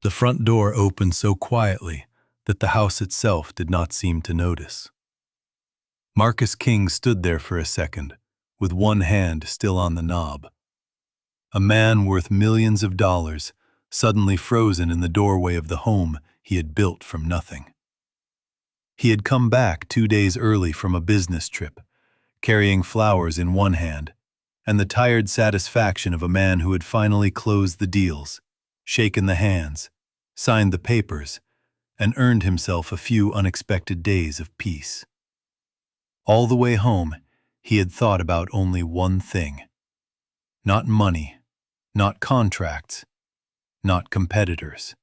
The front door opened so quietly that the house itself did not seem to notice. Marcus King stood there for a second, with one hand still on the knob. A man worth millions of dollars, suddenly frozen in the doorway of the home he had built from nothing. He had come back 2 days early from a business trip, carrying flowers in one hand, and the tired satisfaction of a man who had finally closed the deals, shaken the hands, signed the papers, and earned himself a few unexpected days of peace. All the way home, he had thought about only one thing. Not money, not contracts, not competitors.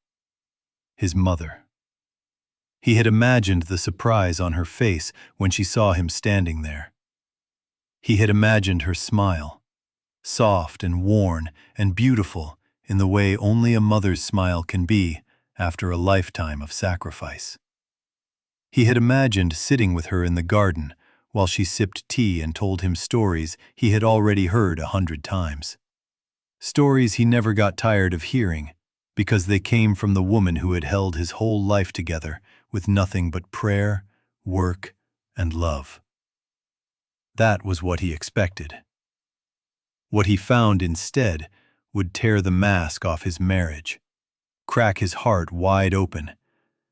His mother. He had imagined the surprise on her face when she saw him standing there. He had imagined her smile, soft and worn and beautiful in the way only a mother's smile can be after a lifetime of sacrifice. He had imagined sitting with her in the garden while she sipped tea and told him stories he had already heard 100 times. Stories he never got tired of hearing because they came from the woman who had held his whole life together with nothing but prayer, work, and love. That was what he expected. What he found instead would tear the mask off his marriage, crack his heart wide open,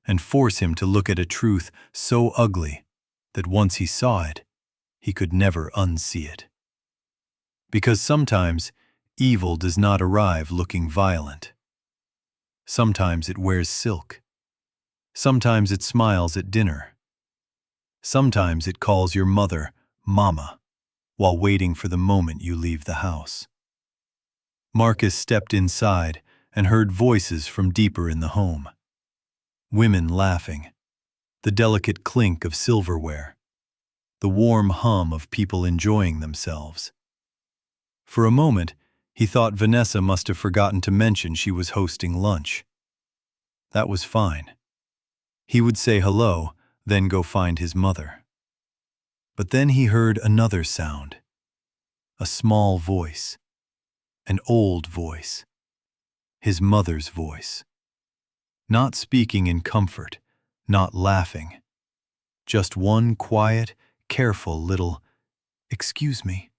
and force him to look at a truth so ugly that once he saw it, he could never unsee it. Because sometimes evil does not arrive looking violent. Sometimes it wears silk. Sometimes it smiles at dinner. Sometimes it calls your mother Mama while waiting for the moment you leave the house. Marcus stepped inside and heard voices from deeper in the home. Women laughing, the delicate clink of silverware, the warm hum of people enjoying themselves. For a moment, he thought Vanessa must have forgotten to mention she was hosting lunch. That was fine. He would say hello, then go find his mother. But then he heard another sound. A small voice. An old voice. His mother's voice. Not speaking in comfort, not laughing. Just one quiet, careful little, "Excuse me."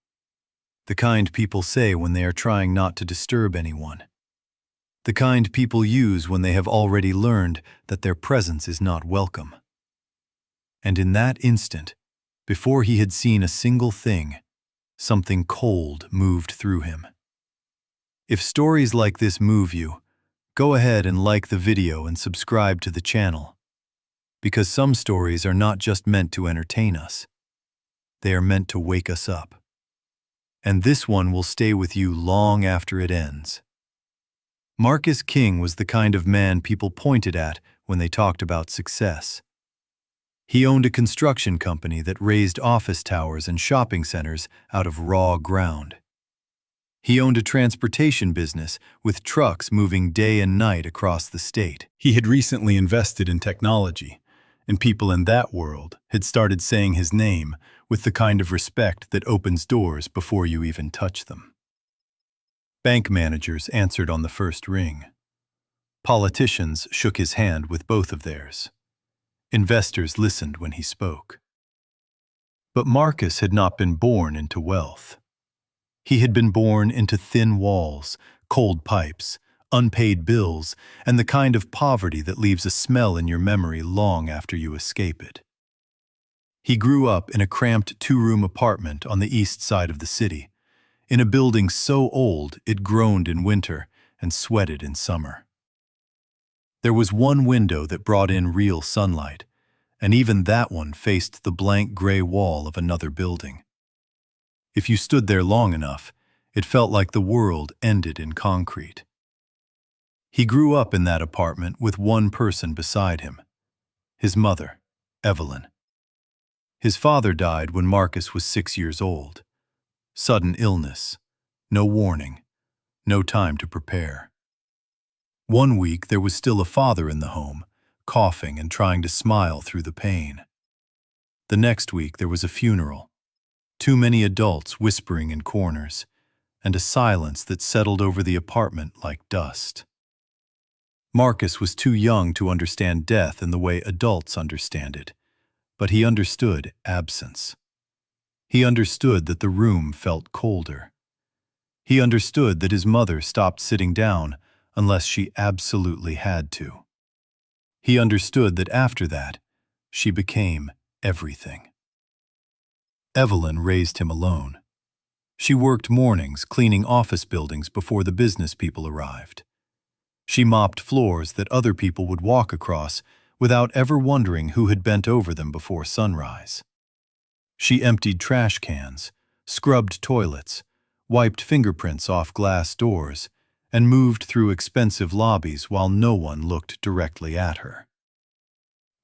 The kind people say when they are trying not to disturb anyone. The kind people use when they have already learned that their presence is not welcome. And in that instant, before he had seen a single thing, something cold moved through him. If stories like this move you, go ahead and like the video and subscribe to the channel. Because some stories are not just meant to entertain us. They are meant to wake us up. And this one will stay with you long after it ends. Marcus King was the kind of man people pointed at when they talked about success. He owned a construction company that raised office towers and shopping centers out of raw ground. He owned a transportation business with trucks moving day and night across the state. He had recently invested in technology, and people in that world had started saying his name with the kind of respect that opens doors before you even touch them. Bank managers answered on the first ring. Politicians shook his hand with both of theirs. Investors listened when he spoke. But Marcus had not been born into wealth. He had been born into thin walls, cold pipes, unpaid bills, and the kind of poverty that leaves a smell in your memory long after you escape it. He grew up in a cramped 2-room apartment on the east side of the city, in a building so old it groaned in winter and sweated in summer. There was one window that brought in real sunlight, and even that one faced the blank gray wall of another building. If you stood there long enough, it felt like the world ended in concrete. He grew up in that apartment with one person beside him, his mother, Evelyn. His father died when Marcus was 6 years old. Sudden illness, no warning, no time to prepare. One week there was still a father in the home, coughing and trying to smile through the pain. The next week there was a funeral, too many adults whispering in corners, and a silence that settled over the apartment like dust. Marcus was too young to understand death in the way adults understand it, but he understood absence. He understood that the room felt colder. He understood that his mother stopped sitting down unless she absolutely had to. He understood that after that, she became everything. Evelyn raised him alone. She worked mornings cleaning office buildings before the business people arrived. She mopped floors that other people would walk across without ever wondering who had bent over them before sunrise. She emptied trash cans, scrubbed toilets, wiped fingerprints off glass doors, and moved through expensive lobbies while no one looked directly at her.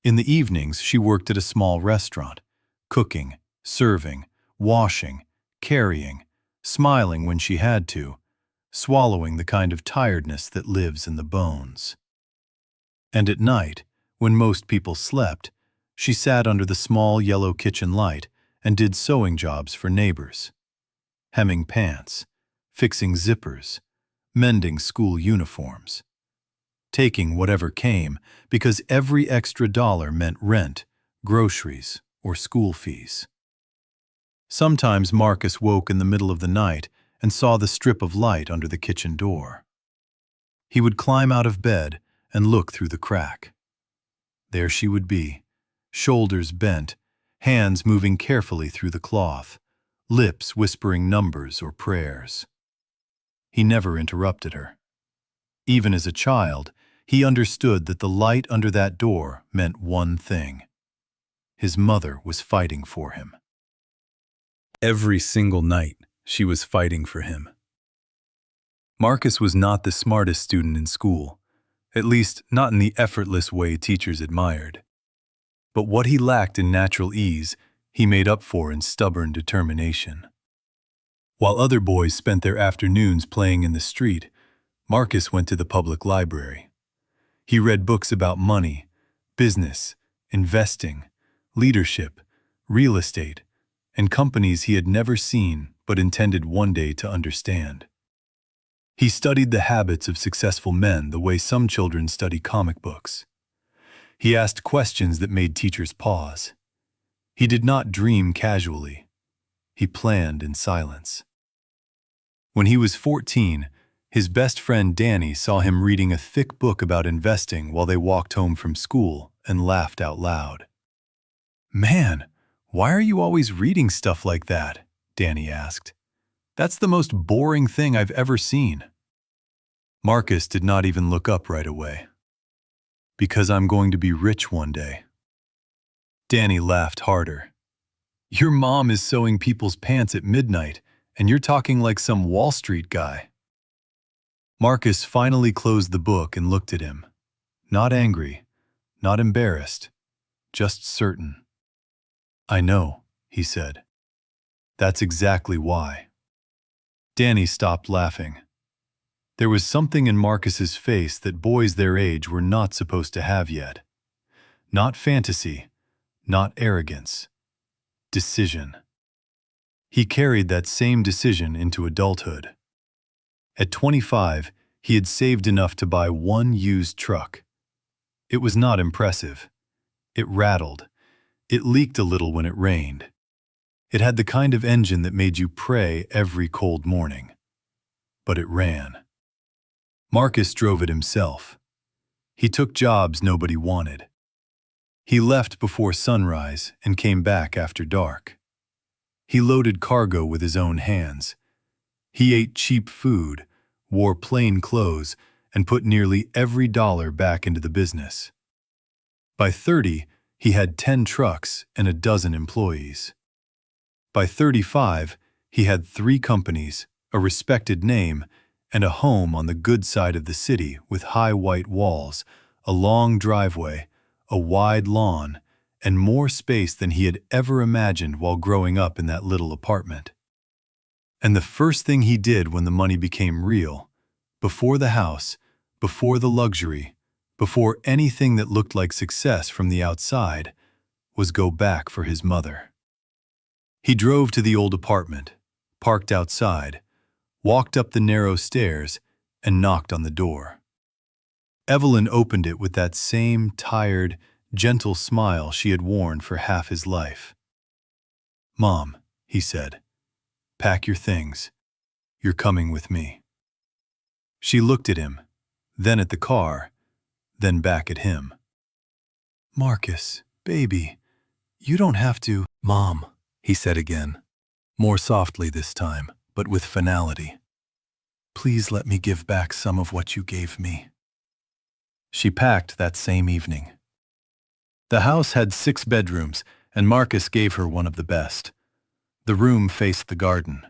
In the evenings, she worked at a small restaurant, cooking, serving, washing, carrying, smiling when she had to, swallowing the kind of tiredness that lives in the bones. And at night, when most people slept, she sat under the small yellow kitchen light and did sewing jobs for neighbors. Hemming pants, fixing zippers, mending school uniforms. Taking whatever came because every extra dollar meant rent, groceries, or school fees. Sometimes Marcus woke in the middle of the night and saw the strip of light under the kitchen door. He would climb out of bed and look through the crack. There she would be, shoulders bent, hands moving carefully through the cloth, lips whispering numbers or prayers. He never interrupted her. Even as a child, he understood that the light under that door meant one thing. His mother was fighting for him. Every single night, she was fighting for him. Marcus was not the smartest student in school, at least not in the effortless way teachers admired. But what he lacked in natural ease, he made up for in stubborn determination. While other boys spent their afternoons playing in the street, Marcus went to the public library. He read books about money, business, investing, leadership, real estate, and companies he had never seen but intended one day to understand. He studied the habits of successful men the way some children study comic books. He asked questions that made teachers pause. He did not dream casually. He planned in silence. When he was 14, his best friend Danny saw him reading a thick book about investing while they walked home from school and laughed out loud. "Man, why are you always reading stuff like that?" Danny asked. "That's the most boring thing I've ever seen." Marcus did not even look up right away. "Because I'm going to be rich one day." Danny laughed harder. "Your mom is sewing people's pants at midnight, and you're talking like some Wall Street guy." Marcus finally closed the book and looked at him. Not angry, not embarrassed, just certain. "I know," he said. "That's exactly why." Danny stopped laughing. There was something in Marcus's face that boys their age were not supposed to have yet. Not fantasy, not arrogance. Decision. He carried that same decision into adulthood. At 25, he had saved enough to buy one used truck. It was not impressive. It rattled. It leaked a little when it rained. It had the kind of engine that made you pray every cold morning. But it ran. Marcus drove it himself. He took jobs nobody wanted. He left before sunrise and came back after dark. He loaded cargo with his own hands. He ate cheap food, wore plain clothes, and put nearly every dollar back into the business. By 30, he had 10 trucks and a dozen employees. By 35, he had 3 companies, a respected name, and a home on the good side of the city with high white walls, a long driveway, a wide lawn, and more space than he had ever imagined while growing up in that little apartment. And the first thing he did when the money became real, before the house, before the luxury, before anything that looked like success from the outside, was go back for his mother. He drove to the old apartment, parked outside, walked up the narrow stairs, and knocked on the door. Evelyn opened it with that same tired, gentle smile she had worn for half his life. "Mom," he said, "pack your things. You're coming with me." She looked at him, then at the car, then back at him. "Marcus, baby, you don't have to." "Mom," he said again, more softly this time, but with finality. "Please let me give back some of what you gave me." She packed that same evening. The house had 6 bedrooms, and Marcus gave her one of the best. The room faced the garden.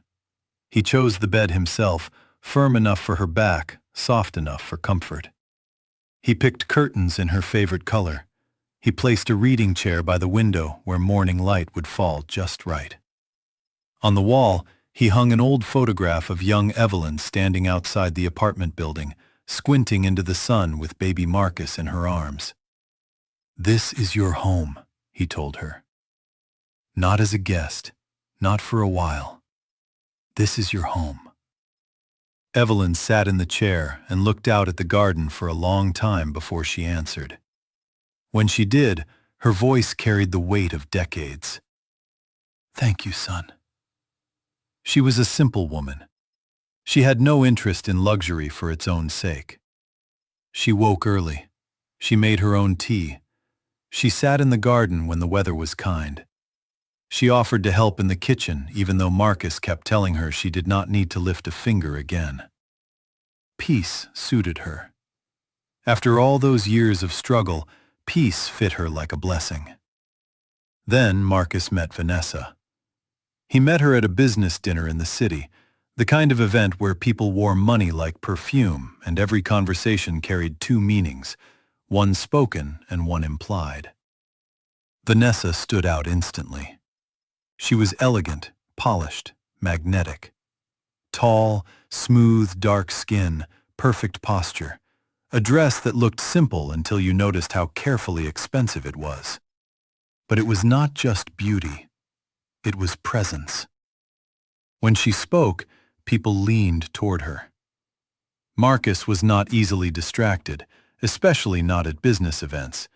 He chose the bed himself, firm enough for her back, soft enough for comfort. He picked curtains in her favorite color. He placed a reading chair by the window where morning light would fall just right. On the wall, he hung an old photograph of young Evelyn standing outside the apartment building, squinting into the sun with baby Marcus in her arms. "This is your home," he told her. "Not as a guest, not for a while. This is your home." Evelyn sat in the chair and looked out at the garden for a long time before she answered. When she did, her voice carried the weight of decades. "Thank you, son." She was a simple woman. She had no interest in luxury for its own sake. She woke early. She made her own tea. She sat in the garden when the weather was kind. She offered to help in the kitchen even though Marcus kept telling her she did not need to lift a finger again. Peace suited her. After all those years of struggle, peace fit her like a blessing. Then Marcus met Vanessa. He met her at a business dinner in the city, the kind of event where people wore money like perfume and every conversation carried 2 meanings, one spoken and one implied. Vanessa stood out instantly. She was elegant, polished, magnetic. Tall, smooth, dark skin, perfect posture. A dress that looked simple until you noticed how carefully expensive it was. But it was not just beauty. It was presence. When she spoke, people leaned toward her. Marcus was not easily distracted, especially not at business events.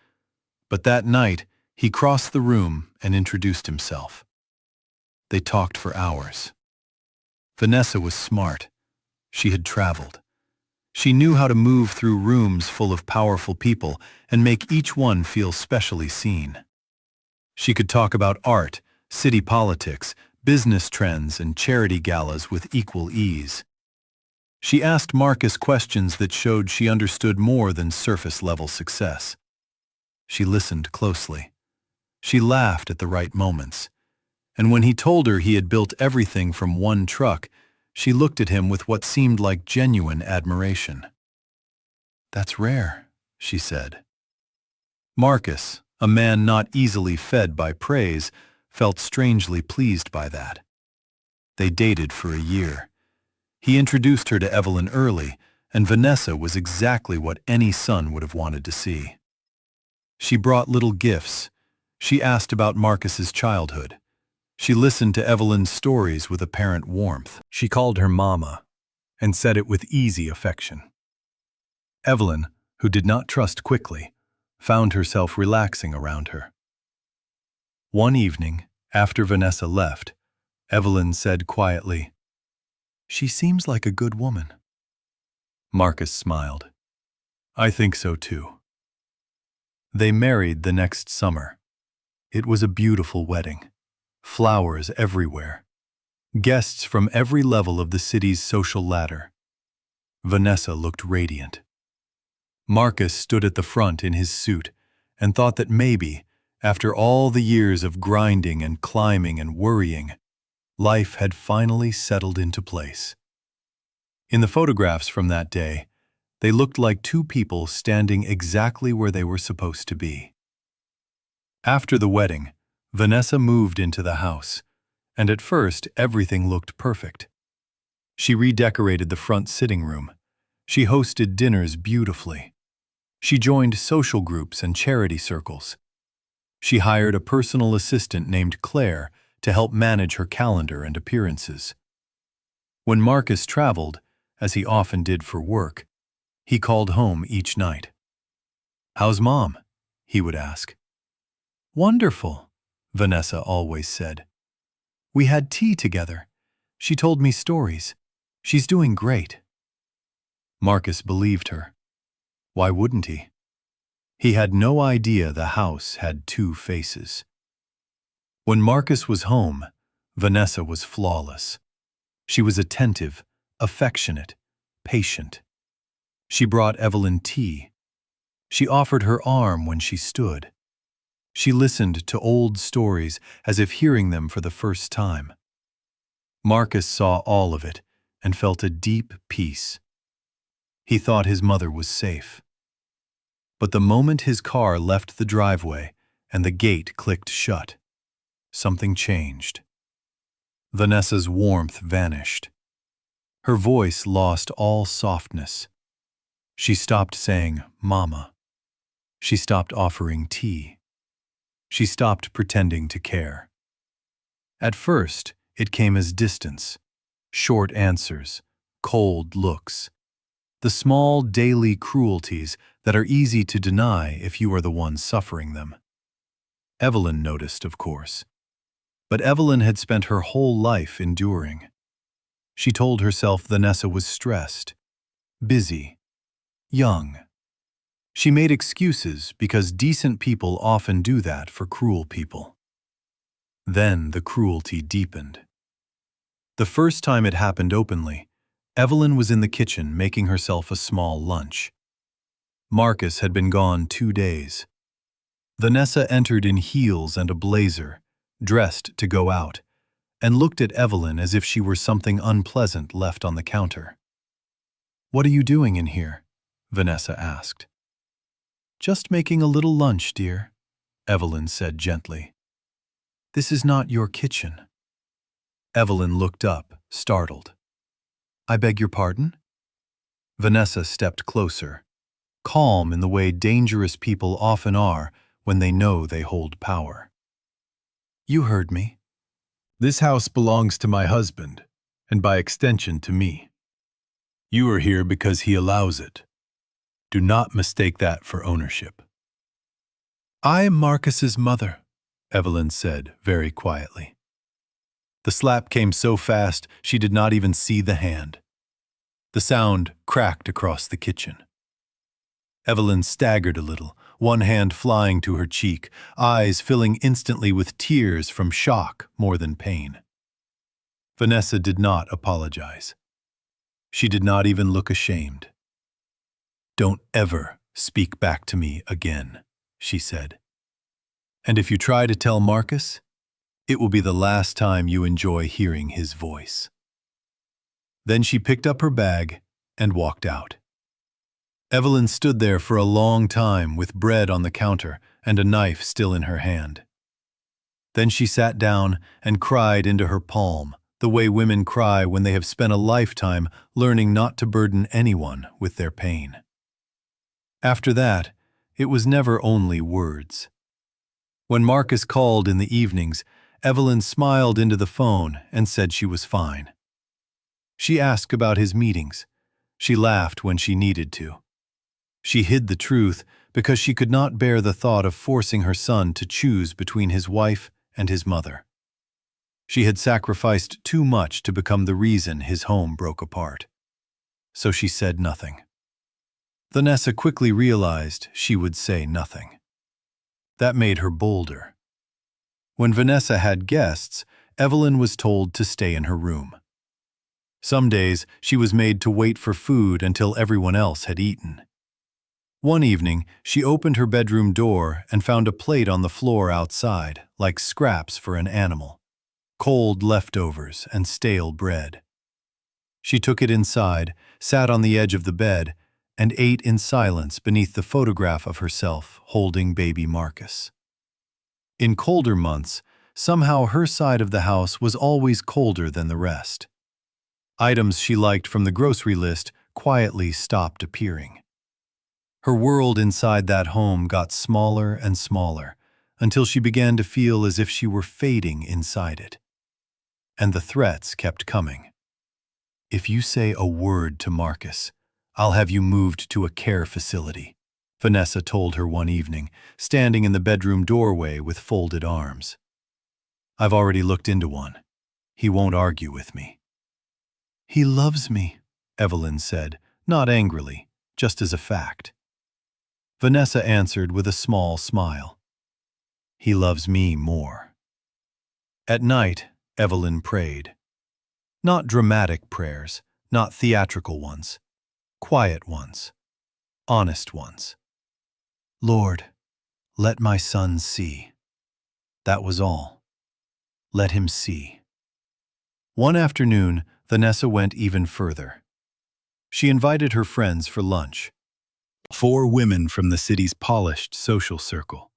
But that night, he crossed the room and introduced himself. They talked for hours. Vanessa was smart. She had traveled. She knew how to move through rooms full of powerful people and make each one feel specially seen. She could talk about art, city politics, business trends, and charity galas with equal ease. She asked Marcus questions that showed she understood more than surface-level success. She listened closely. She laughed at the right moments. And when he told her he had built everything from one truck, she looked at him with what seemed like genuine admiration. "That's rare," she said. Marcus, a man not easily fed by praise, felt strangely pleased by that. They dated for a year. He introduced her to Evelyn early, and Vanessa was exactly what any son would have wanted to see. She brought little gifts. She asked about Marcus's childhood. She listened to Evelyn's stories with apparent warmth. She called her Mama, and said it with easy affection. Evelyn, who did not trust quickly, found herself relaxing around her. One evening, after Vanessa left, Evelyn said quietly, "She seems like a good woman." Marcus smiled. "I think so too." They married the next summer. It was a beautiful wedding. Flowers everywhere. Guests from every level of the city's social ladder. Vanessa looked radiant. Marcus stood at the front in his suit and thought that maybe, after all the years of grinding and climbing and worrying, life had finally settled into place. In the photographs from that day, they looked like 2 people standing exactly where they were supposed to be. After the wedding, Vanessa moved into the house, and at first everything looked perfect. She redecorated the front sitting room. She hosted dinners beautifully. She joined social groups and charity circles. She hired a personal assistant named Claire to help manage her calendar and appearances. When Marcus traveled, as he often did for work, he called home each night. "How's Mom?" he would ask. "Wonderful," Vanessa always said. "We had tea together. She told me stories. She's doing great." Marcus believed her. Why wouldn't he? He had no idea the house had two faces. When Marcus was home, Vanessa was flawless. She was attentive, affectionate, patient. She brought Evelyn tea. She offered her arm when she stood. She listened to old stories as if hearing them for the first time. Marcus saw all of it and felt a deep peace. He thought his mother was safe. But the moment his car left the driveway and the gate clicked shut, something changed. Vanessa's warmth vanished. Her voice lost all softness. She stopped saying, "Mama." She stopped offering tea. She stopped pretending to care. At first, it came as distance, short answers, cold looks, the small daily cruelties that are easy to deny if you are the one suffering them. Evelyn noticed, of course. But Evelyn had spent her whole life enduring. She told herself Vanessa was stressed, busy, young. She made excuses because decent people often do that for cruel people. Then the cruelty deepened. The first time it happened openly, Evelyn was in the kitchen making herself a small lunch. Marcus had been gone 2 days. Vanessa entered in heels and a blazer, dressed to go out, and looked at Evelyn as if she were something unpleasant left on the counter. "What are you doing in here?" Vanessa asked. "Just making a little lunch, dear," Evelyn said gently. "This is not your kitchen." Evelyn looked up, startled. "I beg your pardon?" Vanessa stepped closer, calm in the way dangerous people often are when they know they hold power. "You heard me. This house belongs to my husband, and by extension to me. You are here because he allows it. Do not mistake that for ownership." "I am Marcus's mother," Evelyn said very quietly. The slap came so fast she did not even see the hand. The sound cracked across the kitchen. Evelyn staggered a little, one hand flying to her cheek, eyes filling instantly with tears from shock more than pain. Vanessa did not apologize. She did not even look ashamed. "Don't ever speak back to me again," she said. "And if you try to tell Marcus, it will be the last time you enjoy hearing his voice." Then she picked up her bag and walked out. Evelyn stood there for a long time with bread on the counter and a knife still in her hand. Then she sat down and cried into her palm, the way women cry when they have spent a lifetime learning not to burden anyone with their pain. After that, it was never only words. When Marcus called in the evenings, Evelyn smiled into the phone and said she was fine. She asked about his meetings. She laughed when she needed to. She hid the truth because she could not bear the thought of forcing her son to choose between his wife and his mother. She had sacrificed too much to become the reason his home broke apart. So she said nothing. Vanessa quickly realized she would say nothing. That made her bolder. When Vanessa had guests, Evelyn was told to stay in her room. Some days she was made to wait for food until everyone else had eaten. One evening, she opened her bedroom door and found a plate on the floor outside, like scraps for an animal. Cold leftovers and stale bread. She took it inside, sat on the edge of the bed, and ate in silence beneath the photograph of herself holding baby Marcus. In colder months, somehow her side of the house was always colder than the rest. Items she liked from the grocery list quietly stopped appearing. Her world inside that home got smaller and smaller until she began to feel as if she were fading inside it. And the threats kept coming. "If you say a word to Marcus, I'll have you moved to a care facility," Vanessa told her one evening, standing in the bedroom doorway with folded arms. "I've already looked into one. He won't argue with me." "He loves me," Evelyn said, not angrily, just as a fact. Vanessa answered with a small smile. "He loves me more." At night, Evelyn prayed. Not dramatic prayers, not theatrical ones. Quiet ones. Honest ones. "Lord, let my son see." That was all. Let him see. One afternoon, Vanessa went even further. She invited her friends for lunch. 4 women from the city's polished social circle.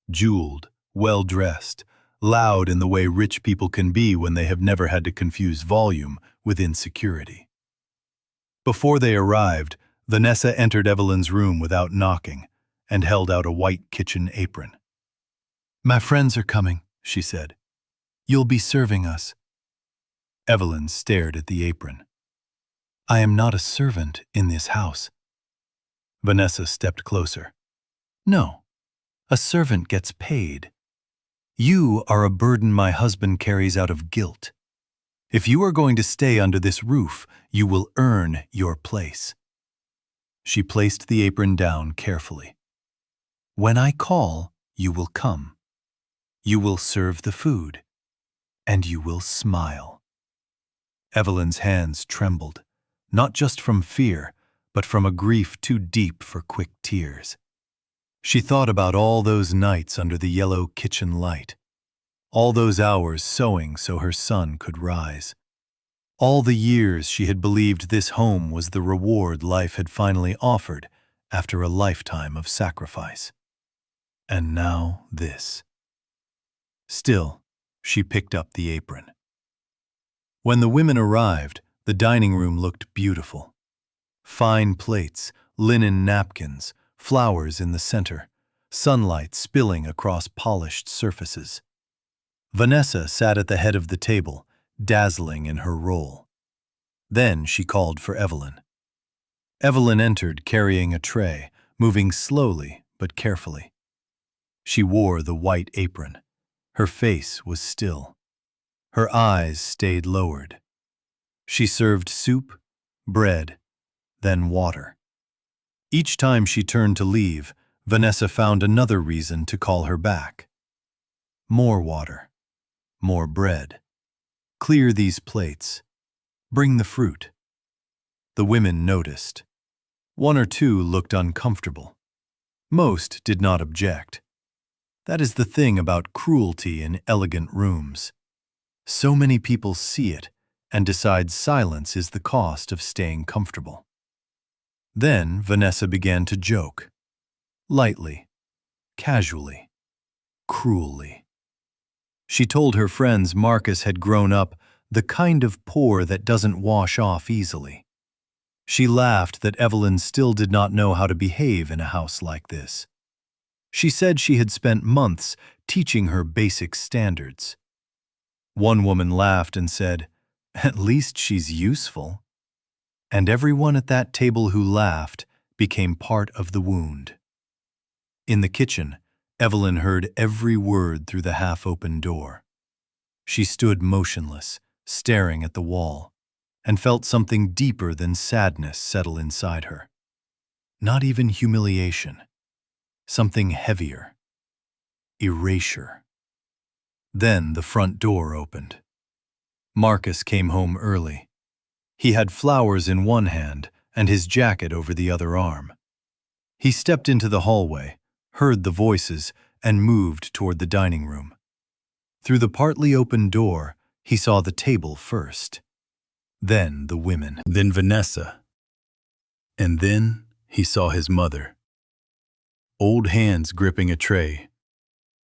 Jeweled, well-dressed, loud in the way rich people can be when they have never had to confuse volume with insecurity. Before they arrived, Vanessa entered Evelyn's room without knocking and held out a white kitchen apron. "My friends are coming," she said. "You'll be serving us." Evelyn stared at the apron. "I am not a servant in this house." Vanessa stepped closer. "No, a servant gets paid. You are a burden my husband carries out of guilt. If you are going to stay under this roof, you will earn your place." She placed the apron down carefully. "When I call, you will come. You will serve the food, and you will smile." Evelyn's hands trembled, not just from fear, but from a grief too deep for quick tears. She thought about all those nights under the yellow kitchen light, all those hours sewing so her son could rise, all the years she had believed this home was the reward life had finally offered after a lifetime of sacrifice. And now this. Still, she picked up the apron. When the women arrived, the dining room looked beautiful. Fine plates, linen napkins, flowers in the center, sunlight spilling across polished surfaces. Vanessa sat at the head of the table, dazzling in her role. Then she called for Evelyn. Evelyn entered carrying a tray, moving slowly but carefully. She wore the white apron. Her face was still. Her eyes stayed lowered. She served soup, bread, then water. Each time she turned to leave, Vanessa found another reason to call her back. More water. More bread. Clear these plates. Bring the fruit. The women noticed. 1 or 2 looked uncomfortable. Most did not object. That is the thing about cruelty in elegant rooms. So many people see it and decide silence is the cost of staying comfortable. Then Vanessa began to joke. Lightly, casually, cruelly. She told her friends Marcus had grown up the kind of poor that doesn't wash off easily. She laughed that Evelyn still did not know how to behave in a house like this. She said she had spent months teaching her basic standards. One woman laughed and said, "At least she's useful." And everyone at that table who laughed became part of the wound. In the kitchen, Evelyn heard every word through the half-open door. She stood motionless, staring at the wall, and felt something deeper than sadness settle inside her. Not even humiliation. Something heavier. Erasure. Then the front door opened. Marcus came home early. He had flowers in one hand and his jacket over the other arm. He stepped into the hallway, heard the voices, and moved toward the dining room. Through the partly open door, he saw the table first. Then the women. Then Vanessa. And then he saw his mother. Old hands gripping a tray.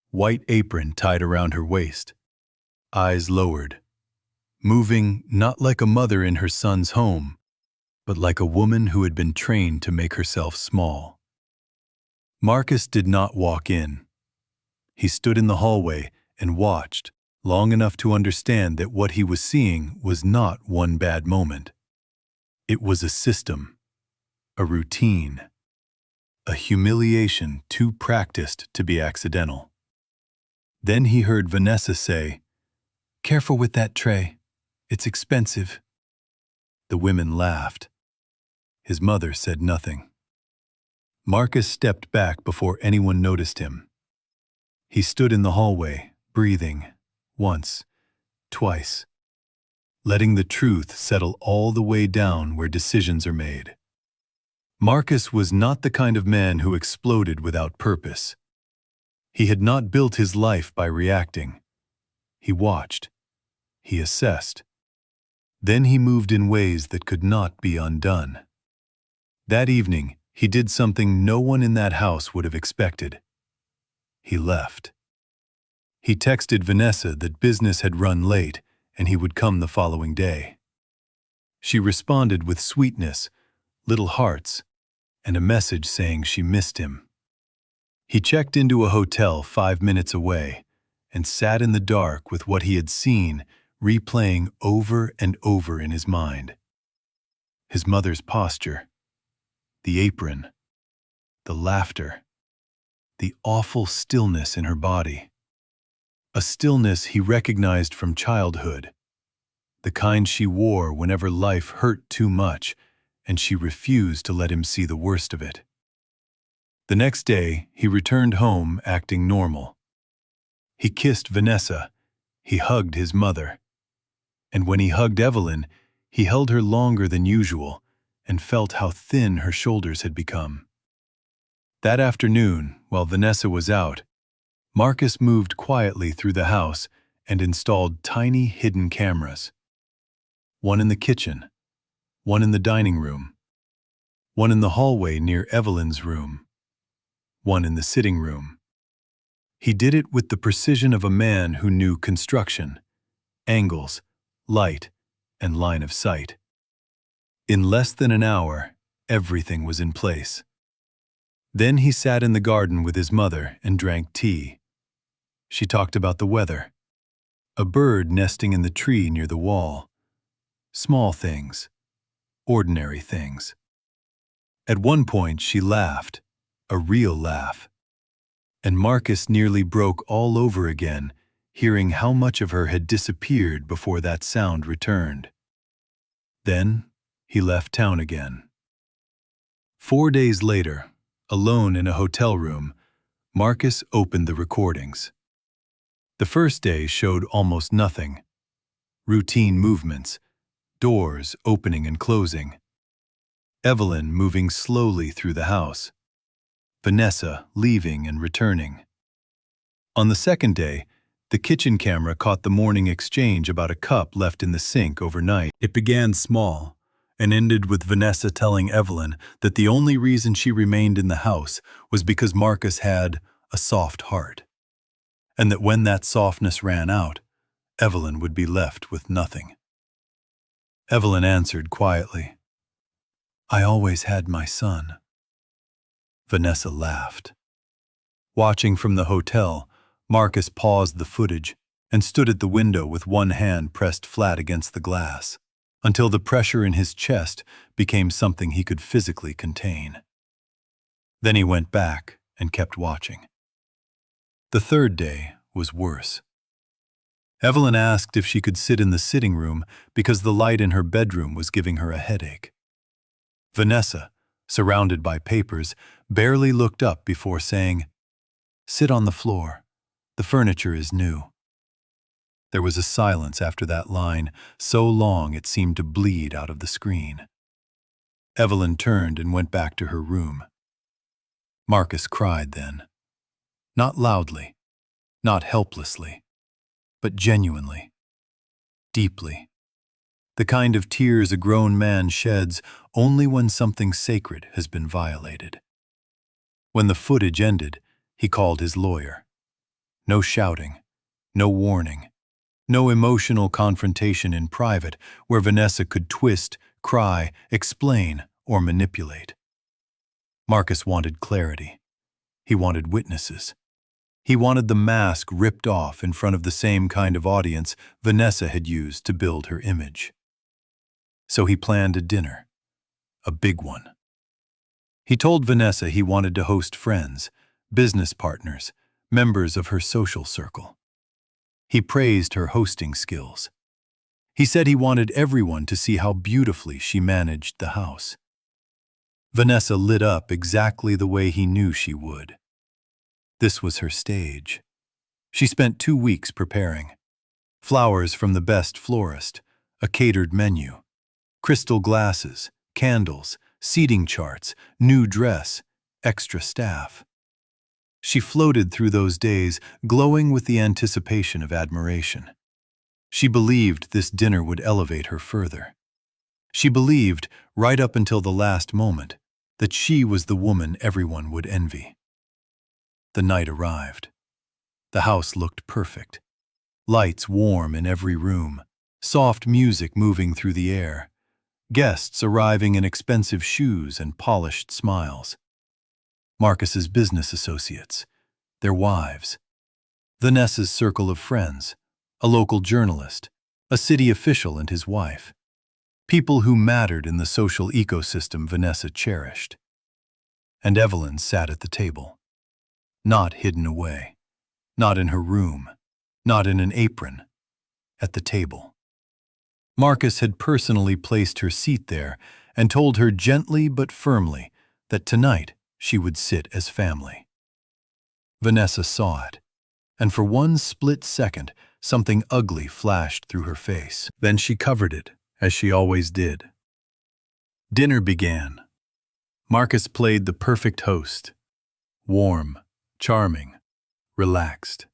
White apron tied around her waist. Eyes lowered. Moving not like a mother in her son's home, but like a woman who had been trained to make herself small. Marcus did not walk in. He stood in the hallway and watched, long enough to understand that what he was seeing was not one bad moment. It was a system, a routine. a humiliation too practiced to be accidental. Then he heard Vanessa say, "Careful with that tray. It's expensive." The women laughed. His mother said nothing. Marcus stepped back before anyone noticed him. He stood in the hallway, breathing, once, twice, letting the truth settle all the way down where decisions are made. Marcus was not the kind of man who exploded without purpose. He had not built his life by reacting. He watched. He assessed. Then he moved in ways that could not be undone. That evening, he did something no one in that house would have expected. He left. He texted Vanessa that business had run late and he would come the following day. She responded with sweetness, little hearts, and a message saying she missed him. He checked into a hotel 5 minutes away and sat in the dark with what he had seen replaying over and over in his mind. His mother's posture, the apron, the laughter, the awful stillness in her body. A stillness he recognized from childhood, the kind she wore whenever life hurt too much and she refused to let him see the worst of it. The next day, he returned home acting normal. He kissed Vanessa, he hugged his mother. And when he hugged Evelyn, he held her longer than usual and felt how thin her shoulders had become. That afternoon, while Vanessa was out, Marcus moved quietly through the house and installed tiny hidden cameras. One in the kitchen, one in the dining room, one in the hallway near Evelyn's room, one in the sitting room. He did it with the precision of a man who knew construction, angles, light, and line of sight. In less than an hour, everything was in place. Then he sat in the garden with his mother and drank tea. She talked about the weather, a bird nesting in the tree near the wall, small things, ordinary things. At one point she laughed, a real laugh, and Marcus nearly broke all over again, hearing how much of her had disappeared before that sound returned. Then he left town again. 4 days later, alone in a hotel room, Marcus opened the recordings. The first day showed almost nothing. Routine movements, doors opening and closing. Evelyn moving slowly through the house. Vanessa leaving and returning. On the second day, the kitchen camera caught the morning exchange about a cup left in the sink overnight. It began small and ended with Vanessa telling Evelyn that the only reason she remained in the house was because Marcus had a soft heart, and that when that softness ran out, Evelyn would be left with nothing. Evelyn answered quietly, "I always had my son." Vanessa laughed. Watching from the hotel, Marcus paused the footage and stood at the window with one hand pressed flat against the glass, until the pressure in his chest became something he could physically contain. Then he went back and kept watching. The third day was worse. Evelyn asked if she could sit in the sitting room because the light in her bedroom was giving her a headache. Vanessa, surrounded by papers, barely looked up before saying, "Sit on the floor. The furniture is new." There was a silence after that line, so long it seemed to bleed out of the screen. Evelyn turned and went back to her room. Marcus cried then. Not loudly, not helplessly, but genuinely, deeply. The kind of tears a grown man sheds only when something sacred has been violated. When the footage ended, he called his lawyer. No shouting, no warning, no emotional confrontation in private where Vanessa could twist, cry, explain, or manipulate. Marcus wanted clarity. He wanted witnesses. He wanted the mask ripped off in front of the same kind of audience Vanessa had used to build her image. So he planned a dinner, a big one. He told Vanessa he wanted to host friends, business partners, members of her social circle. He praised her hosting skills. He said he wanted everyone to see how beautifully she managed the house. Vanessa lit up exactly the way he knew she would. This was her stage. She spent 2 weeks preparing. Flowers from the best florist, a catered menu, crystal glasses, candles, seating charts, new dress, extra staff. She floated through those days, glowing with the anticipation of admiration. She believed this dinner would elevate her further. She believed, right up until the last moment, that she was the woman everyone would envy. The night arrived. The house looked perfect. Lights warm in every room, soft music moving through the air, guests arriving in expensive shoes and polished smiles. Marcus's business associates, their wives, Vanessa's circle of friends, a local journalist, a city official and his wife, people who mattered in the social ecosystem Vanessa cherished. And Evelyn sat at the table, not hidden away, not in her room, not in an apron, at the table. Marcus had personally placed her seat there and told her gently but firmly that tonight she would sit as family. Vanessa saw it, and for one split second, something ugly flashed through her face. Then she covered it, as she always did. Dinner began. Marcus played the perfect host. Warm, charming, relaxed.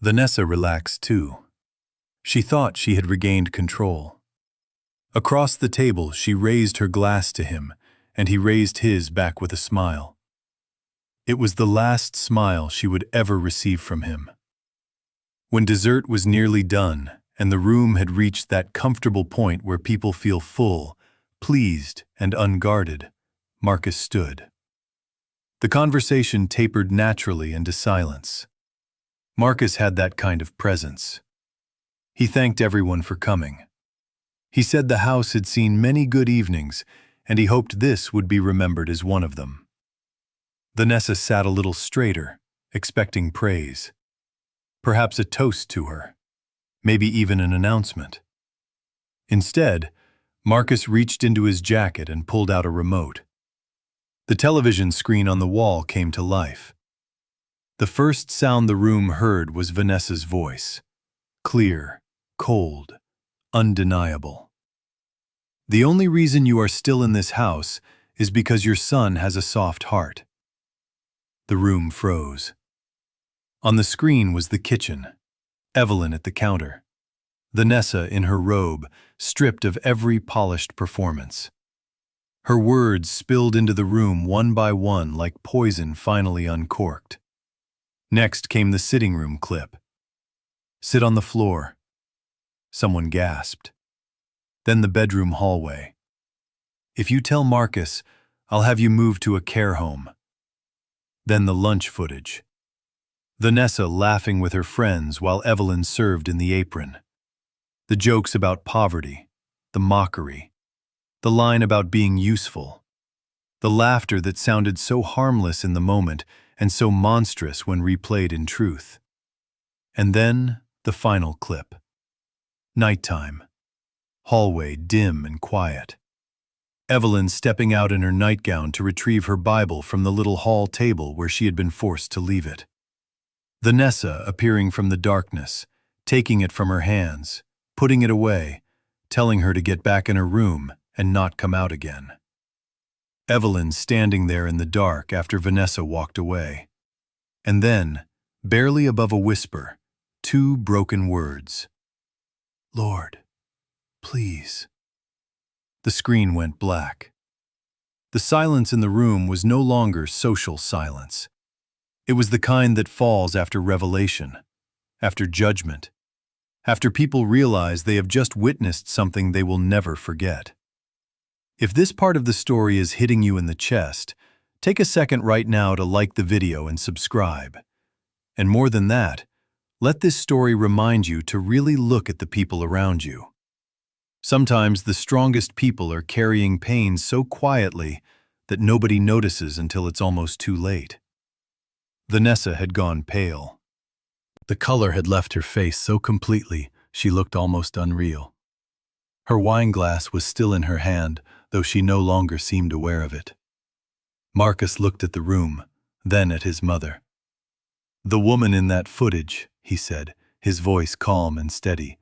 Vanessa relaxed too. She thought she had regained control. Across the table, she raised her glass to him, and he raised his back with a smile. It was the last smile she would ever receive from him. When dessert was nearly done, and the room had reached that comfortable point where people feel full, pleased, and unguarded, Marcus stood. The conversation tapered naturally into silence. Marcus had that kind of presence. He thanked everyone for coming. He said the house had seen many good evenings, and he hoped this would be remembered as one of them. Vanessa sat a little straighter, expecting praise. Perhaps a toast to her. Maybe even an announcement. Instead, Marcus reached into his jacket and pulled out a remote. The television screen on the wall came to life. The first sound the room heard was Vanessa's voice. Clear, cold, undeniable. The only reason you are still in this house is because your son has a soft heart. The room froze. On the screen was the kitchen, Evelyn at the counter, Vanessa in her robe, stripped of every polished performance. Her words spilled into the room one by one like poison finally uncorked. Next came the sitting room clip. Sit on the floor. Someone gasped. Then the bedroom hallway. If you tell Marcus, I'll have you moved to a care home. Then the lunch footage. Vanessa laughing with her friends while Evelyn served in the apron. The jokes about poverty, the mockery, the line about being useful, the laughter that sounded so harmless in the moment and so monstrous when replayed in truth. And then the final clip. Nighttime. Hallway dim and quiet. Evelyn stepping out in her nightgown to retrieve her Bible from the little hall table where she had been forced to leave it. Vanessa appearing from the darkness, taking it from her hands, putting it away, telling her to get back in her room and not come out again. Evelyn standing there in the dark after Vanessa walked away. And then, barely above a whisper, 2 broken words. Lord, please. The screen went black. The silence in the room was no longer social silence. It was the kind that falls after revelation, after judgment, after people realize they have just witnessed something they will never forget. If this part of the story is hitting you in the chest, take a second right now to like the video and subscribe. And more than that, let this story remind you to really look at the people around you. Sometimes the strongest people are carrying pain so quietly that nobody notices until it's almost too late. Vanessa had gone pale. The color had left her face so completely she looked almost unreal. Her wineglass was still in her hand, though she no longer seemed aware of it. Marcus looked at the room, then at his mother. "The woman in that footage," he said, his voice calm and steady,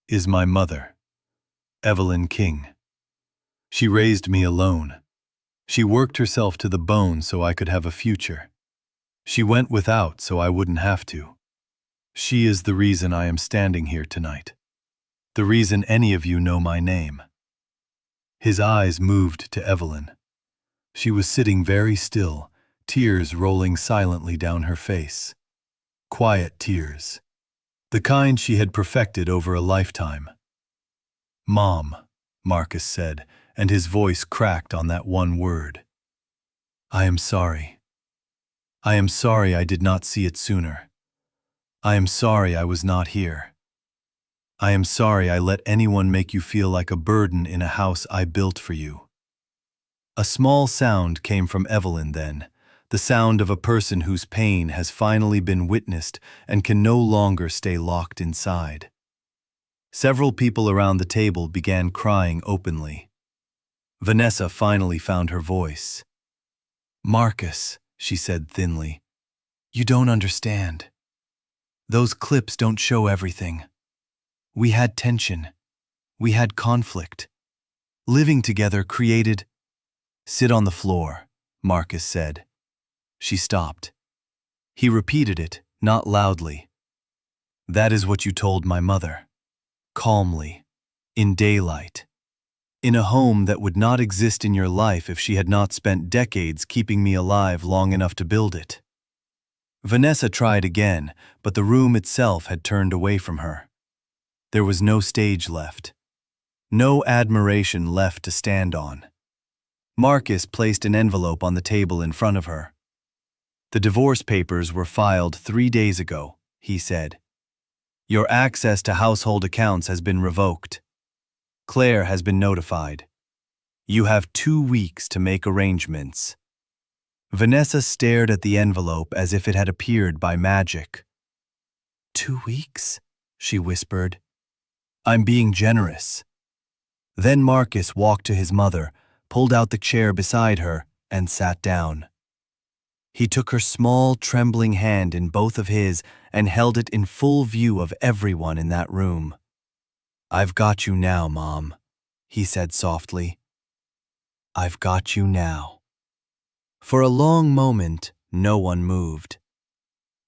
"is my mother, Evelyn King. She raised me alone. She worked herself to the bone so I could have a future. She went without so I wouldn't have to. She is the reason I am standing here tonight. The reason any of you know my name." His eyes moved to Evelyn. She was sitting very still, tears rolling silently down her face. Quiet tears. The kind she had perfected over a lifetime. "Mom," Marcus said, and his voice cracked on that one word. "I am sorry. I am sorry I did not see it sooner. I am sorry I was not here. I am sorry I let anyone make you feel like a burden in a house I built for you." A small sound came from Evelyn then, the sound of a person whose pain has finally been witnessed and can no longer stay locked inside. Several people around the table began crying openly. Vanessa finally found her voice. "Marcus," she said thinly, "you don't understand. Those clips don't show everything. We had tension. We had conflict. Living together created—" "Sit on the floor," Marcus said. She stopped. He repeated it, not loudly. "That is what you told my mother. Calmly. In daylight. In a home that would not exist in your life if she had not spent decades keeping me alive long enough to build it." Vanessa tried again, but the room itself had turned away from her. There was no stage left. No admiration left to stand on. Marcus placed an envelope on the table in front of her. "The divorce papers were filed 3 days ago," he said. "Your access to household accounts has been revoked. Claire has been notified. You have 2 weeks to make arrangements." Vanessa stared at the envelope as if it had appeared by magic. "2 weeks?" she whispered. "I'm being generous." Then Marcus walked to his mother, pulled out the chair beside her, and sat down. He took her small, trembling hand in both of his and held it in full view of everyone in that room. "I've got you now, Mom," he said softly. "I've got you now." For a long moment, no one moved.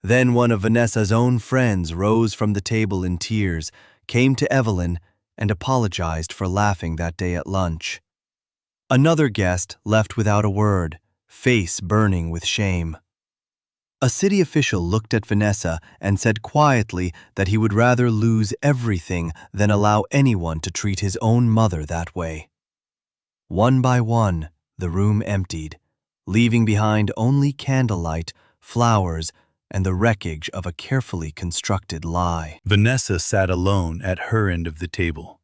Then one of Vanessa's own friends rose from the table in tears, came to Evelyn, and apologized for laughing that day at lunch. Another guest left without a word, face burning with shame. A city official looked at Vanessa and said quietly that he would rather lose everything than allow anyone to treat his own mother that way. One by one, the room emptied, leaving behind only candlelight, flowers, and the wreckage of a carefully constructed lie. Vanessa sat alone at her end of the table.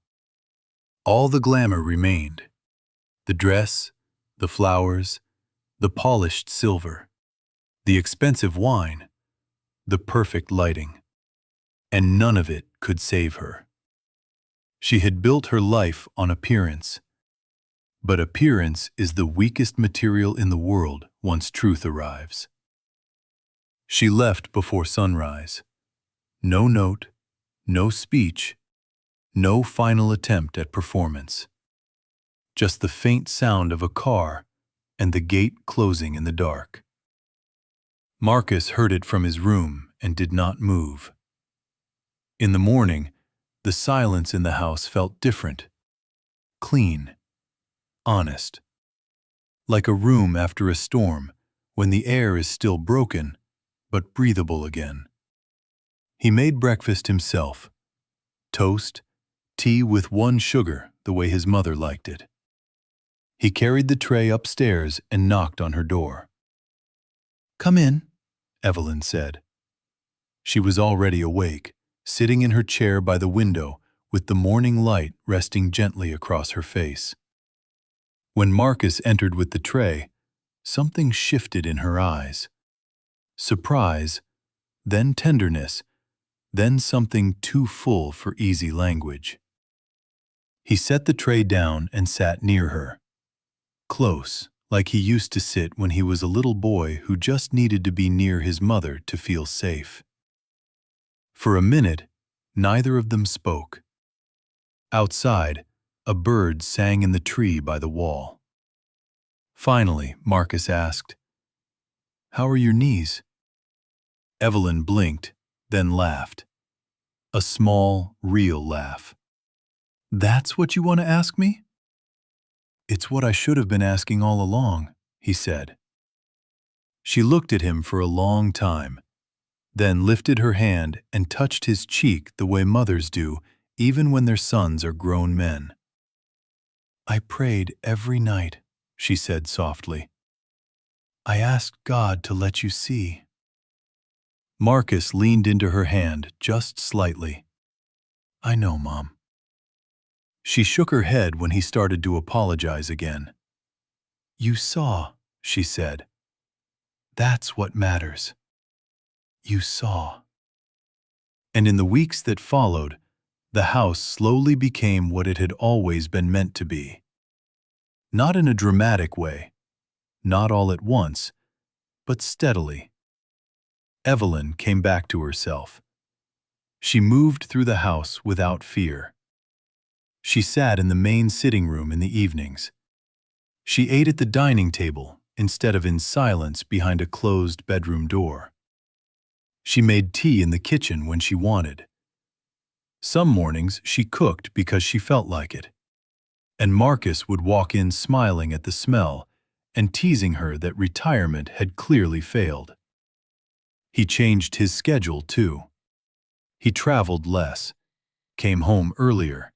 All the glamour remained. The dress, the flowers, the polished silver, the expensive wine, the perfect lighting. And none of it could save her. She had built her life on appearance. But appearance is the weakest material in the world once truth arrives. She left before sunrise. No note, no speech, no final attempt at performance. Just the faint sound of a car and the gate closing in the dark. Marcus heard it from his room and did not move. In the morning, the silence in the house felt different, clean, honest. Like a room after a storm, when the air is still broken, but breathable again. He made breakfast himself. Toast, tea with 1 sugar, the way his mother liked it. He carried the tray upstairs and knocked on her door. "Come in," Evelyn said. She was already awake, sitting in her chair by the window with the morning light resting gently across her face. When Marcus entered with the tray, something shifted in her eyes. Surprise, then tenderness, then something too full for easy language. He set the tray down and sat near her, close, like he used to sit when he was a little boy who just needed to be near his mother to feel safe. For a minute, neither of them spoke. Outside, a bird sang in the tree by the wall. Finally, Marcus asked, "How are your knees?" Evelyn blinked, then laughed. A small, real laugh. "That's what you want to ask me?" "It's what I should have been asking all along," he said. She looked at him for a long time, then lifted her hand and touched his cheek the way mothers do even when their sons are grown men. "I prayed every night," she said softly. "I asked God to let you see." Marcus leaned into her hand just slightly. "I know, Mom." She shook her head when he started to apologize again. "You saw," she said. "That's what matters. You saw." And in the weeks that followed, the house slowly became what it had always been meant to be. Not in a dramatic way, not all at once, but steadily. Evelyn came back to herself. She moved through the house without fear. She sat in the main sitting room in the evenings. She ate at the dining table instead of in silence behind a closed bedroom door. She made tea in the kitchen when she wanted. Some mornings she cooked because she felt like it. And Marcus would walk in smiling at the smell and teasing her that retirement had clearly failed. He changed his schedule, too. He traveled less, came home earlier,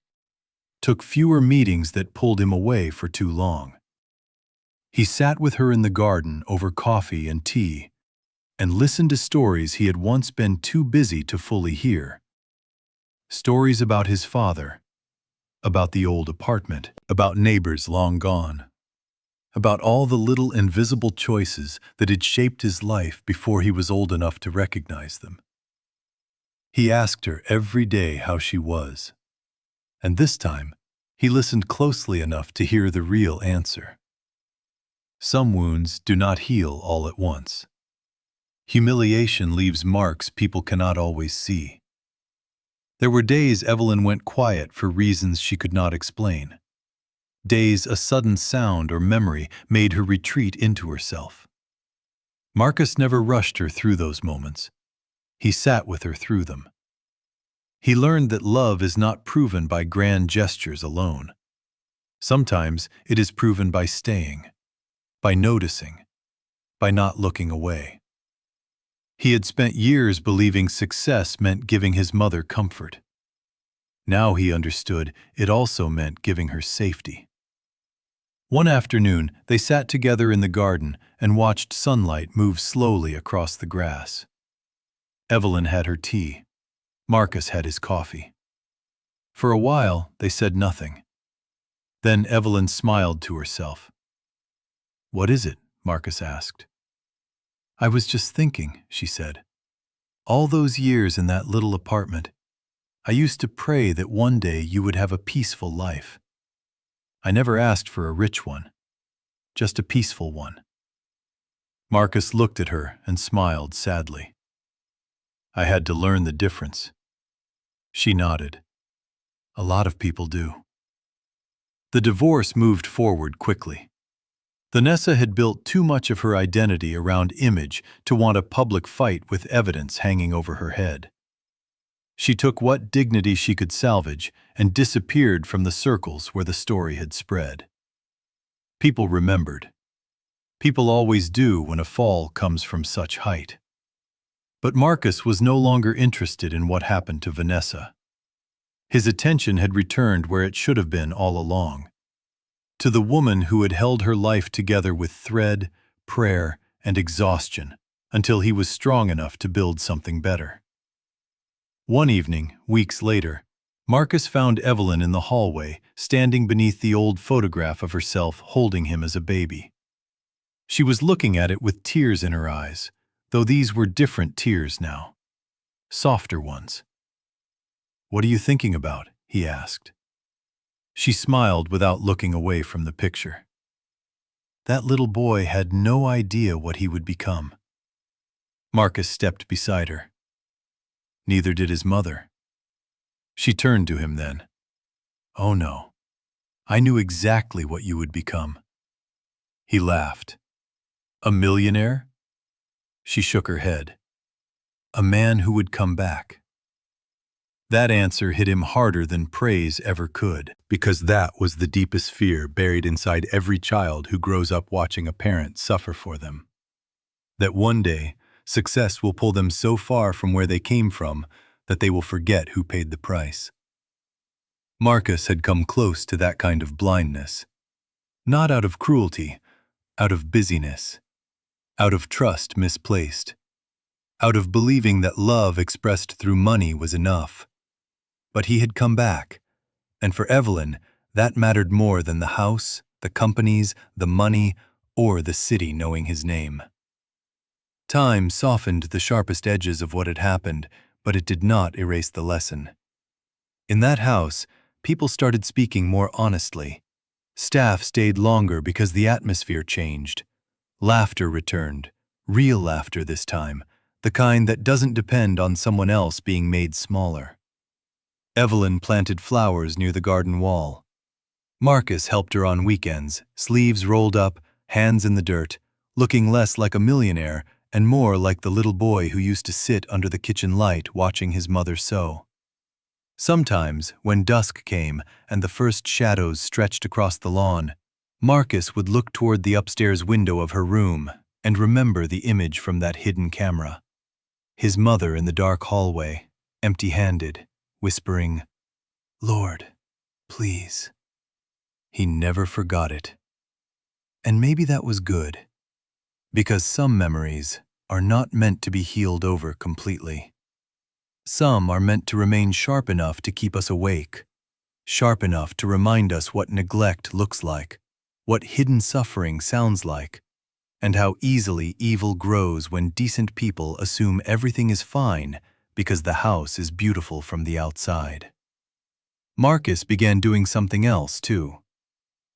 took fewer meetings that pulled him away for too long. He sat with her in the garden over coffee and tea and listened to stories he had once been too busy to fully hear. Stories about his father, about the old apartment, about neighbors long gone, about all the little invisible choices that had shaped his life before he was old enough to recognize them. He asked her every day how she was, and this time he listened closely enough to hear the real answer. Some wounds do not heal all at once. Humiliation leaves marks people cannot always see. There were days Evelyn went quiet for reasons she could not explain. Days a sudden sound or memory made her retreat into herself. Marcus never rushed her through those moments. He sat with her through them. He learned that love is not proven by grand gestures alone. Sometimes it is proven by staying, by noticing, by not looking away. He had spent years believing success meant giving his mother comfort. Now he understood it also meant giving her safety. One afternoon, they sat together in the garden and watched sunlight move slowly across the grass. Evelyn had her tea. Marcus had his coffee. For a while, they said nothing. Then Evelyn smiled to herself. "What is it?" Marcus asked. "I was just thinking," she said. "All those years in that little apartment, I used to pray that one day you would have a peaceful life. I never asked for a rich one, just a peaceful one." Marcus looked at her and smiled sadly. "I had to learn the difference." She nodded. "A lot of people do." The divorce moved forward quickly. Vanessa had built too much of her identity around image to want a public fight with evidence hanging over her head. She took what dignity she could salvage and disappeared from the circles where the story had spread. People remembered. People always do when a fall comes from such height. But Marcus was no longer interested in what happened to Vanessa. His attention had returned where it should have been all along, to the woman who had held her life together with thread, prayer, and exhaustion until he was strong enough to build something better. One evening, weeks later, Marcus found Evelyn in the hallway, standing beneath the old photograph of herself holding him as a baby. She was looking at it with tears in her eyes, though these were different tears now. Softer ones. "What are you thinking about?" he asked. She smiled without looking away from the picture. That little boy had no idea what he would become. Marcus stepped beside her. Neither did his mother. She turned to him then. "Oh no, I knew exactly what you would become." He laughed. "A millionaire?" She shook her head. "A man who would come back." That answer hit him harder than praise ever could, because that was the deepest fear buried inside every child who grows up watching a parent suffer for them. That one day, success will pull them so far from where they came from that they will forget who paid the price. Marcus had come close to that kind of blindness. Not out of cruelty, out of busyness, out of trust misplaced, out of believing that love expressed through money was enough. But he had come back, and for Evelyn, that mattered more than the house, the companies, the money, or the city knowing his name. Time softened the sharpest edges of what had happened, but it did not erase the lesson. In that house, people started speaking more honestly. Staff stayed longer because the atmosphere changed. Laughter returned, real laughter this time, the kind that doesn't depend on someone else being made smaller. Evelyn planted flowers near the garden wall. Marcus helped her on weekends, sleeves rolled up, hands in the dirt, looking less like a millionaire and more like the little boy who used to sit under the kitchen light watching his mother sew. Sometimes, when dusk came and the first shadows stretched across the lawn, Marcus would look toward the upstairs window of her room and remember the image from that hidden camera. His mother in the dark hallway, empty-handed, whispering, "Lord, please." He never forgot it. And maybe that was good, because some memories are not meant to be healed over completely. Some are meant to remain sharp enough to keep us awake, sharp enough to remind us what neglect looks like, what hidden suffering sounds like, and how easily evil grows when decent people assume everything is fine because the house is beautiful from the outside. Marcus began doing something else, too.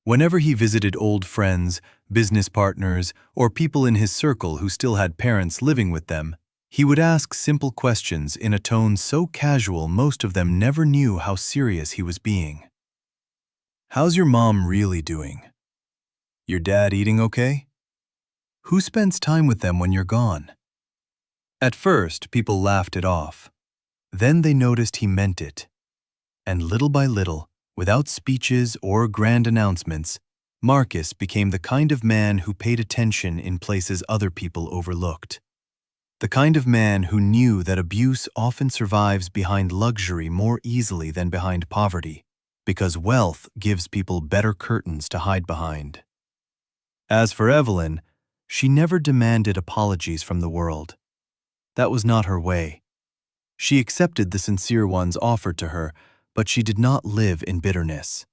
Whenever he visited old friends, business partners, or people in his circle who still had parents living with them, he would ask simple questions in a tone so casual most of them never knew how serious he was being. "How's your mom really doing? Your dad eating okay? Who spends time with them when you're gone?" At first, people laughed it off. Then they noticed he meant it. And little by little, without speeches or grand announcements, Marcus became the kind of man who paid attention in places other people overlooked. The kind of man who knew that abuse often survives behind luxury more easily than behind poverty, because wealth gives people better curtains to hide behind. As for Evelyn, she never demanded apologies from the world. That was not her way. She accepted the sincere ones offered to her, but she did not live in bitterness.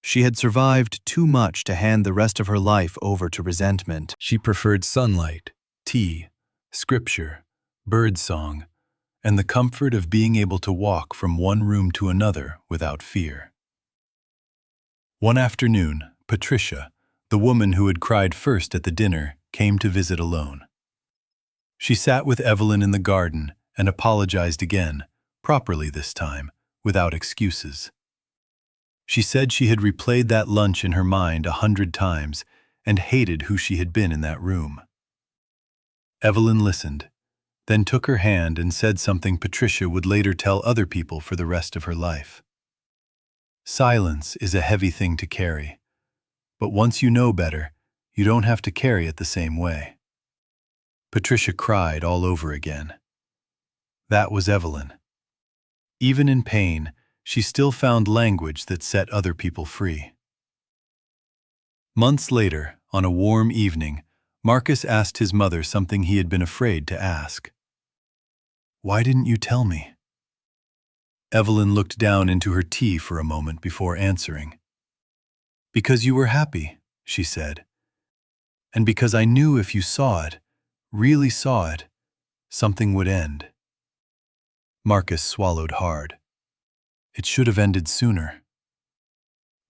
She had survived too much to hand the rest of her life over to resentment. She preferred sunlight, tea, scripture, birdsong, and the comfort of being able to walk from one room to another without fear. One afternoon, Patricia, the woman who had cried first at the dinner, came to visit alone. She sat with Evelyn in the garden and apologized again, properly this time, without excuses. She said she had replayed that lunch in her mind 100 times and hated who she had been in that room. Evelyn listened, then took her hand and said something Patricia would later tell other people for the rest of her life. Silence is a heavy thing to carry, but once you know better, you don't have to carry it the same way. Patricia cried all over again. That was Evelyn. Even in pain, she still found language that set other people free. Months later, on a warm evening, Marcus asked his mother something he had been afraid to ask. "Why didn't you tell me?" Evelyn looked down into her tea for a moment before answering. "Because you were happy," she said. "And because I knew if you saw it, really saw it, something would end." Marcus swallowed hard. "It should have ended sooner."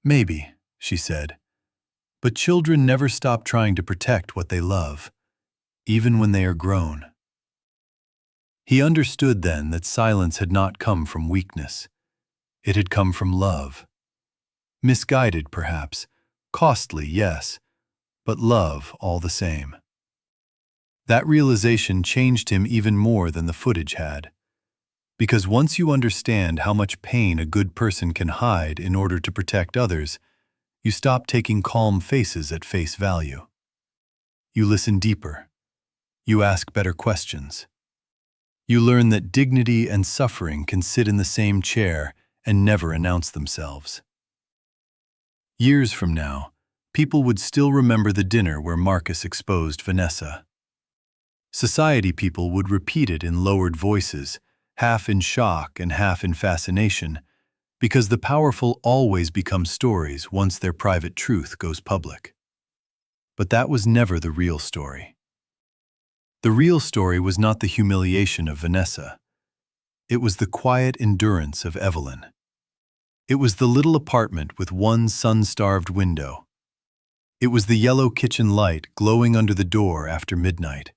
"Maybe," she said. "But children never stop trying to protect what they love, even when they are grown." He understood then that silence had not come from weakness. It had come from love. Misguided, perhaps. Costly, yes. But love all the same. That realization changed him even more than the footage had. Because once you understand how much pain a good person can hide in order to protect others, you stop taking calm faces at face value. You listen deeper. You ask better questions. You learn that dignity and suffering can sit in the same chair and never announce themselves. Years from now, people would still remember the dinner where Marcus exposed Vanessa. Society people would repeat it in lowered voices, half in shock and half in fascination, because the powerful always become stories once their private truth goes public. But that was never the real story. The real story was not the humiliation of Vanessa. It was the quiet endurance of Evelyn. It was the little apartment with one sun-starved window. It was the yellow kitchen light glowing under the door after midnight.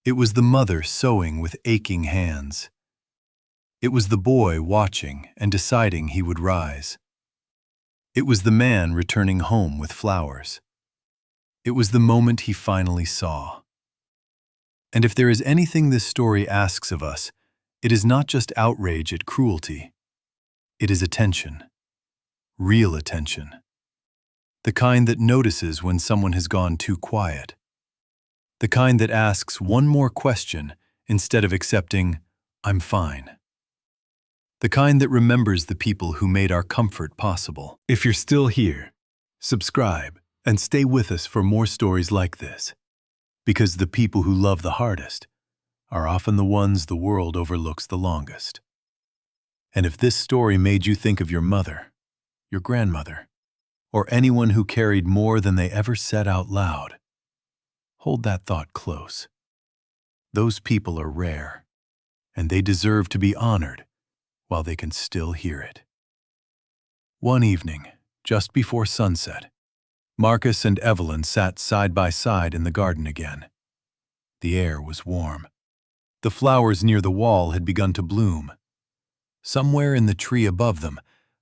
It was the mother sewing with aching hands. It was the boy watching and deciding he would rise. It was the man returning home with flowers. It was the moment he finally saw. And if there is anything this story asks of us, it is not just outrage at cruelty. It is attention. Real attention. The kind that notices when someone has gone too quiet. The kind that asks one more question instead of accepting, "I'm fine." The kind that remembers the people who made our comfort possible. If you're still here, subscribe and stay with us for more stories like this. Because the people who love the hardest are often the ones the world overlooks the longest. And if this story made you think of your mother, your grandmother, or anyone who carried more than they ever said out loud, hold that thought close. Those people are rare, and they deserve to be honored while they can still hear it. One evening, just before sunset, Marcus and Evelyn sat side by side in the garden again. The air was warm. The flowers near the wall had begun to bloom. Somewhere in the tree above them,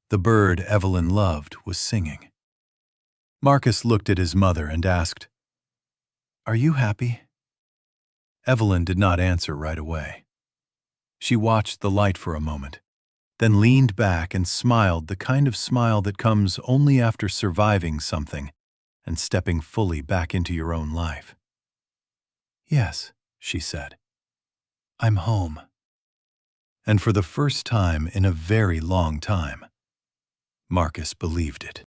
the bird Evelyn loved was singing. Marcus looked at his mother and asked, "Are you happy?" Evelyn did not answer right away. She watched the light for a moment, then leaned back and smiled the kind of smile that comes only after surviving something and stepping fully back into your own life. "Yes," she said. "I'm home." And for the first time in a very long time, Marcus believed it.